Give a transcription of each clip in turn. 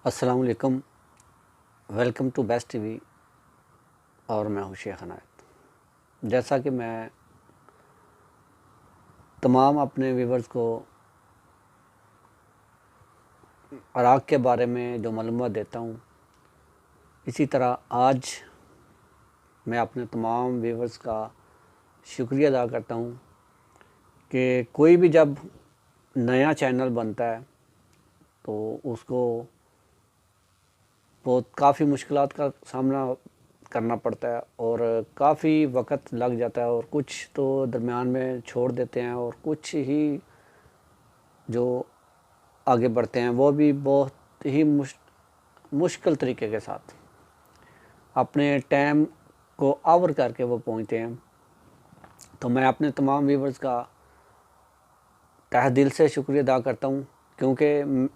अस्सलाम वालेकुम, welcome to best TV और मैं हूँ शेख अनायत। जैसा कि मैं तमाम अपने व्यूवर्स को इराक़ के बारे में जो मालूमात देता हूँ, इसी तरह आज मैं अपने तमाम व्यूवर्स का शुक्रिया अदा करता हूँ कि कोई भी जब नया चैनल बनता है तो उसको बहुत काफ़ी मुश्किलात का सामना करना पड़ता है और काफ़ी वक्त लग जाता है और कुछ तो दरमियान में छोड़ देते हैं और कुछ ही जो आगे बढ़ते हैं वो भी बहुत ही मुश्किल तरीके के साथ अपने टाइम को आवर करके वो पहुंचते हैं। तो मैं अपने तमाम व्यूवर्स का तहे दिल से शुक्रिया अदा करता हूं, क्योंकि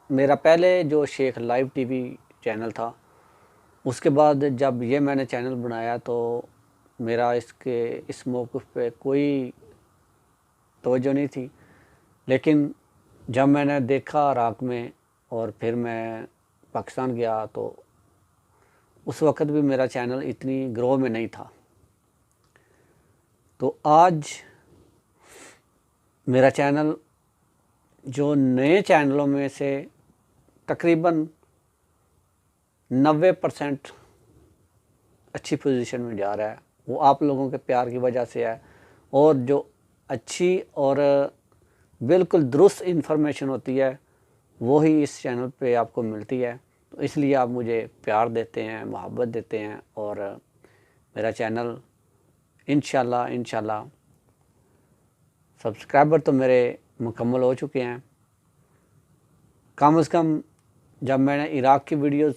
मेरा पहले जो शेख लाइव टीवी चैनल था, उसके बाद जब ये मैंने चैनल बनाया तो मेरा इस मौक़िफ़ पे कोई तवज्जो नहीं थी। लेकिन जब मैंने देखा इराक़ में और फिर मैं पाकिस्तान गया तो उस वक़्त भी मेरा चैनल इतनी ग्रो में नहीं था। तो आज मेरा चैनल जो नए चैनलों में से तकरीबन 90% अच्छी पोजीशन में जा रहा है, वो आप लोगों के प्यार की वजह से है। और जो अच्छी और बिल्कुल दुरुस्त इन्फॉर्मेशन होती है वो ही इस चैनल पे आपको मिलती है। तो इसलिए आप मुझे प्यार देते हैं, मोहब्बत देते हैं और मेरा चैनल इंशाल्लाह सब्सक्राइबर तो मेरे मुकम्मल हो चुके हैं। कम से कम जब मैंने इराक़ की वीडियोस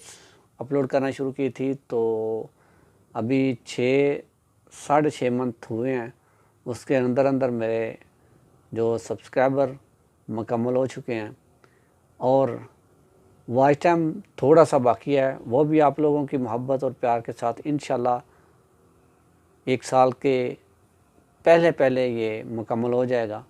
अपलोड करना शुरू की थी तो अभी 6-6.5 मंथ हुए हैं। उसके अंदर मेरे जो सब्सक्राइबर मुकम्मल हो चुके हैं और वॉच टाइम थोड़ा सा बाकी है, वो भी आप लोगों की मोहब्बत और प्यार के साथ इंशाल्लाह 1 साल के पहले ये मुकम्मल हो जाएगा।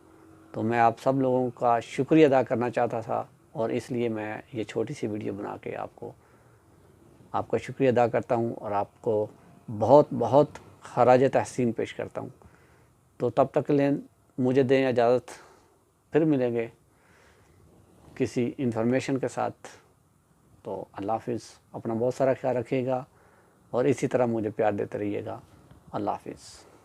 तो मैं आप सब लोगों का शुक्रिया अदा करना चाहता था और इसलिए मैं ये छोटी सी वीडियो बना के आपका शुक्रिया अदा करता हूँ और आपको बहुत बहुत खराज तहसीन पेश करता हूँ। तो तब तक के लिए मुझे दें इजाज़त, फिर मिलेंगे किसी इन्फॉर्मेशन के साथ। तो अल्लाह हाफ़िज़, अपना बहुत सारा ख्याल रखिएगा और इसी तरह मुझे प्यार देते रहिएगा। अल्लाह हाफ़िज़।